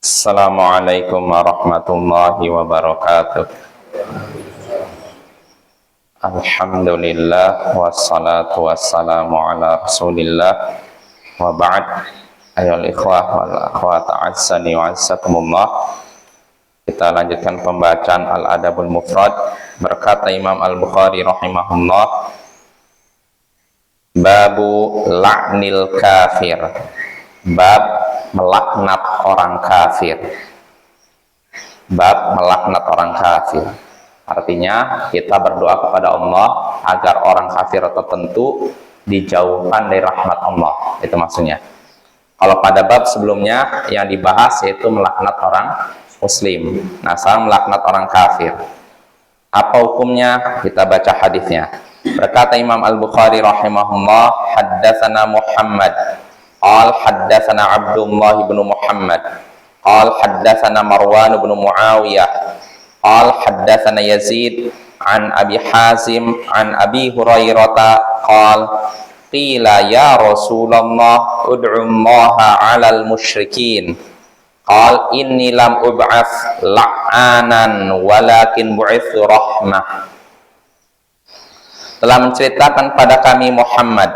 Assalamualaikum warahmatullahi wabarakatuh. Alhamdulillah wassalatu wassalamu ala rasulillah wa ba'd. Ayyuhal ikhwah wal akhwat a'azzani wa a'azzakumullah. Kita lanjutkan pembacaan Al-Adabul Mufrad. Berkata Imam Al-Bukhari rahimahullah, Babu la'nil kafir, bab melaknat orang kafir. Bab melaknat orang kafir. Artinya kita berdoa kepada Allah agar orang kafir tertentu dijauhkan dari rahmat Allah. Itu maksudnya. Kalau pada bab sebelumnya yang dibahas yaitu melaknat orang muslim. Nah, sekarang melaknat orang kafir. Apa hukumnya? Kita baca hadisnya. Berkata Imam Al-Bukhari rahimahullah, haddatsana Muhammad qal haddatsana Abdullah bin Muhammad qal haddatsana Marwan bin Muawiyah qal haddatsana Yazid an Abi Hazim an Abi Hurairah qal qila ya Rasulullah ud'u Allah 'alal musyrikin qal inni lam ub'ats la'anan walakin bu'itsu rahmah. Telah menceritakan pada kami Muhammad,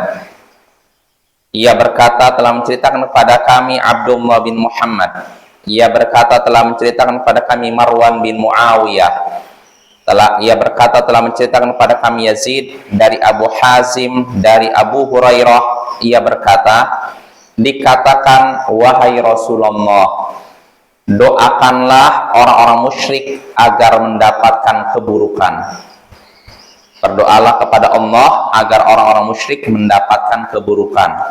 ia berkata telah menceritakan kepada kami Abdullah bin Muhammad, ia berkata telah menceritakan kepada kami Marwan bin Muawiyah, ia berkata telah menceritakan kepada kami Yazid dari Abu Hazim dari Abu Hurairah, ia berkata dikatakan wahai Rasulullah, doakanlah orang-orang musyrik agar mendapatkan keburukan. Berdoalah kepada Allah agar orang-orang musyrik mendapatkan keburukan.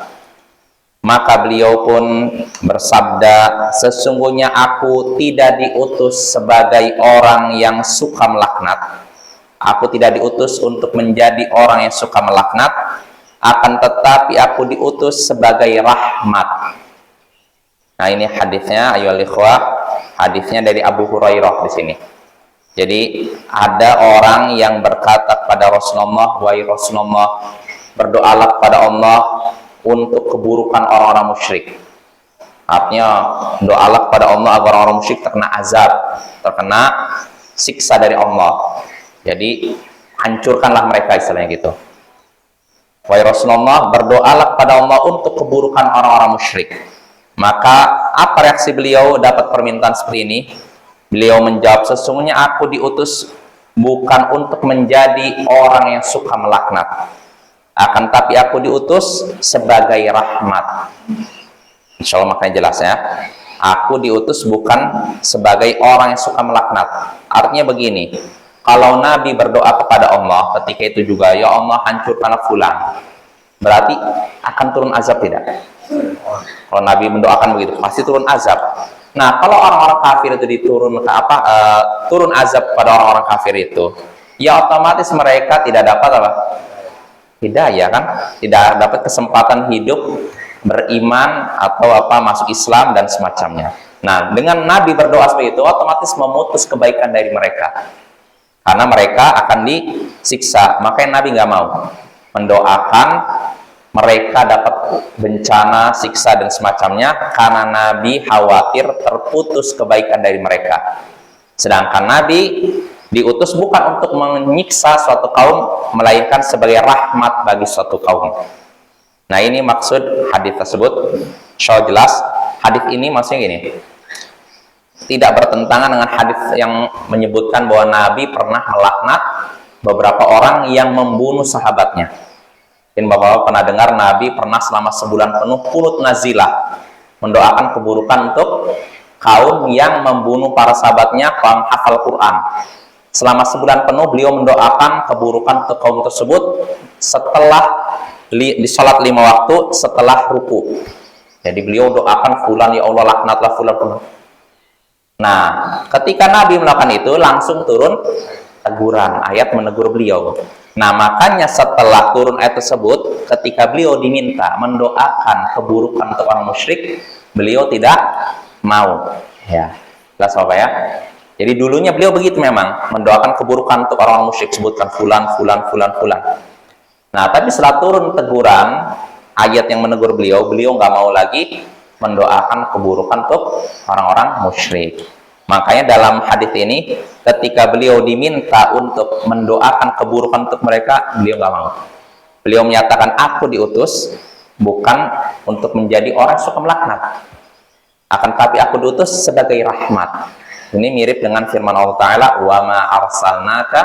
Maka beliau pun bersabda, sesungguhnya aku tidak diutus sebagai orang yang suka melaknat. Aku tidak diutus untuk menjadi orang yang suka melaknat, akan tetapi aku diutus sebagai rahmat. Nah, ini hadisnya ayyuhal ikhwah, hadisnya dari Abu Hurairah di sini. Jadi ada orang yang berkata kepada Rasulullah, wahai Rasulullah, berdoalah kepada Allah untuk keburukan orang-orang musyrik. Artinya doalah kepada Allah agar orang-orang musyrik terkena azab, terkena siksa dari Allah. Jadi hancurkanlah mereka, istilahnya gitu. Wahai Rasulullah, berdoalah kepada Allah untuk keburukan orang-orang musyrik. Maka apa reaksi beliau dapat permintaan seperti ini? Beliau menjawab, sesungguhnya aku diutus bukan untuk menjadi orang yang suka melaknat, akan tapi aku diutus sebagai rahmat. Insya Allah makanya jelas ya. Aku diutus bukan sebagai orang yang suka melaknat. Artinya begini, kalau Nabi berdoa kepada Allah ketika itu juga, ya Allah hancurkanlah fulan, berarti akan turun azab tidak? Kalau Nabi mendoakan begitu, pasti turun azab. Nah, kalau orang-orang kafir itu turun azab pada orang-orang kafir itu, ya otomatis mereka tidak dapat apa? Hidayah kan? Tidak dapat kesempatan hidup, beriman atau masuk Islam dan semacamnya. Nah, dengan Nabi berdoa seperti itu, otomatis memutus kebaikan dari mereka. Karena mereka akan disiksa. Makanya Nabi nggak mau mendoakan mereka dapat bencana, siksa dan semacamnya, karena Nabi khawatir terputus kebaikan dari mereka. Sedangkan Nabi diutus bukan untuk menyiksa suatu kaum, melainkan sebagai rahmat bagi suatu kaum. Nah, ini maksud hadis tersebut. Insya jelas hadis ini maksudnya gini, tidak bertentangan dengan hadis yang menyebutkan bahwa Nabi pernah melaknat beberapa orang yang membunuh sahabatnya. Mungkin Bapak-Bapak pernah dengar Nabi pernah selama sebulan penuh qunut nazilah, mendoakan keburukan untuk kaum yang membunuh para sahabatnya, kaum hafal Quran. Selama sebulan penuh beliau mendoakan keburukan untuk kaum tersebut setelah di sholat 5 waktu setelah ruku. Jadi beliau doakan fulan, ya Allah laknatlah fulan. Nah, ketika Nabi melakukan itu langsung turun teguran, ayat menegur beliau. Nah, makanya setelah turun ayat tersebut, ketika beliau diminta mendoakan keburukan untuk orang musyrik, beliau tidak mau. Ya, jelas Bapak ya. Jadi dulunya beliau begitu memang, mendoakan keburukan untuk orang musyrik, sebutkan fulan. Nah, tapi setelah turun teguran, ayat yang menegur beliau nggak mau lagi mendoakan keburukan untuk orang-orang musyrik. Makanya dalam hadis ini, ketika beliau diminta untuk mendoakan keburukan untuk mereka, beliau nggak mau. Beliau menyatakan, aku diutus bukan untuk menjadi orang suka melaknat, akan tapi aku diutus sebagai rahmat. Ini mirip dengan firman Allah Ta'ala, wa ma arsalnaka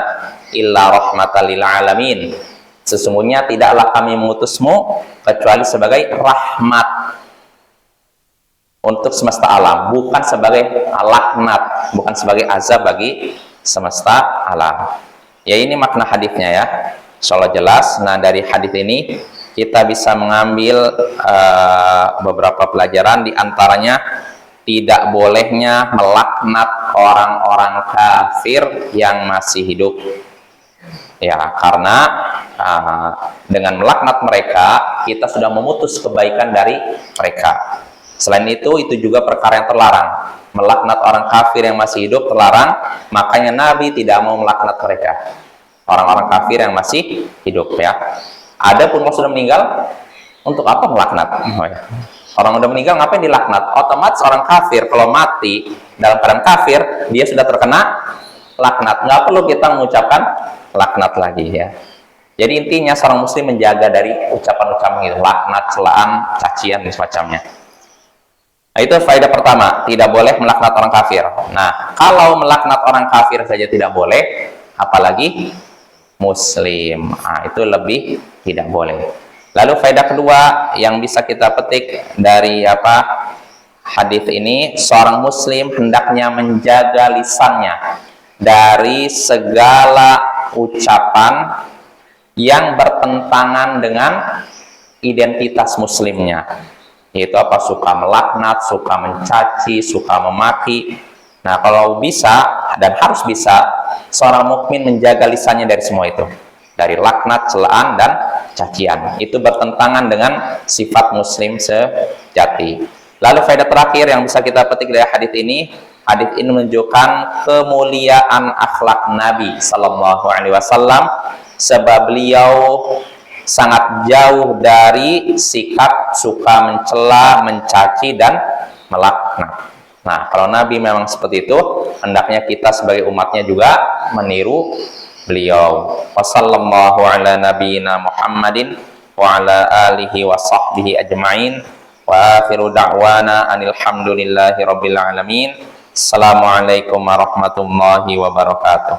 illa rahmatan lil alamin. Sesungguhnya tidaklah kami mengutusmu kecuali sebagai rahmat untuk semesta alam, bukan sebagai laknat, bukan sebagai azab bagi semesta alam. Ya, ini makna hadisnya ya. Insyaallah jelas. Nah, dari hadis ini kita bisa mengambil beberapa pelajaran, di antaranya tidak bolehnya melaknat orang-orang kafir yang masih hidup. Ya, karena dengan melaknat mereka, kita sudah memutus kebaikan dari mereka. Selain itu juga perkara yang terlarang. Melaknat orang kafir yang masih hidup terlarang, makanya Nabi tidak mau melaknat mereka. Orang-orang kafir yang masih hidup ya. Adapun kalau sudah meninggal, untuk apa melaknat? Orang sudah meninggal ngapain dilaknat? Otomatis orang kafir kalau mati dalam keadaan kafir, dia sudah terkena laknat. Nggak perlu kita mengucapkan laknat lagi ya. Jadi intinya seorang muslim menjaga dari ucapan-ucapan itu, laknat, celaan, cacian dan semacamnya. Nah, itu faedah pertama, tidak boleh melaknat orang kafir. Nah, kalau melaknat orang kafir saja tidak boleh, apalagi muslim. Nah, itu lebih tidak boleh. Lalu faedah kedua yang bisa kita petik dari hadis ini, seorang muslim hendaknya menjaga lisannya dari segala ucapan yang bertentangan dengan identitas muslimnya. Yaitu suka melaknat, suka mencaci, suka memaki. Nah, kalau bisa dan harus bisa, seorang mukmin menjaga lisannya dari semua itu, dari laknat, celaan, dan cacian. Itu bertentangan dengan sifat muslim sejati. Lalu faedah terakhir yang bisa kita petik dari hadis ini menunjukkan kemuliaan akhlak Nabi Sallallahu Alaihi Wasallam, sebab beliau sangat jauh dari sikap suka mencela, mencaci, dan melaknat. Nah, kalau Nabi memang seperti itu, hendaknya kita sebagai umatnya juga meniru beliau. Wassallallahu ala nabiyyina Muhammadin wa ala alihi wa sahbihi ajma'in. Wa akhiru da'wana anil hamdulillahi rabbil alamin. Assalamualaikum warahmatullahi wabarakatuh.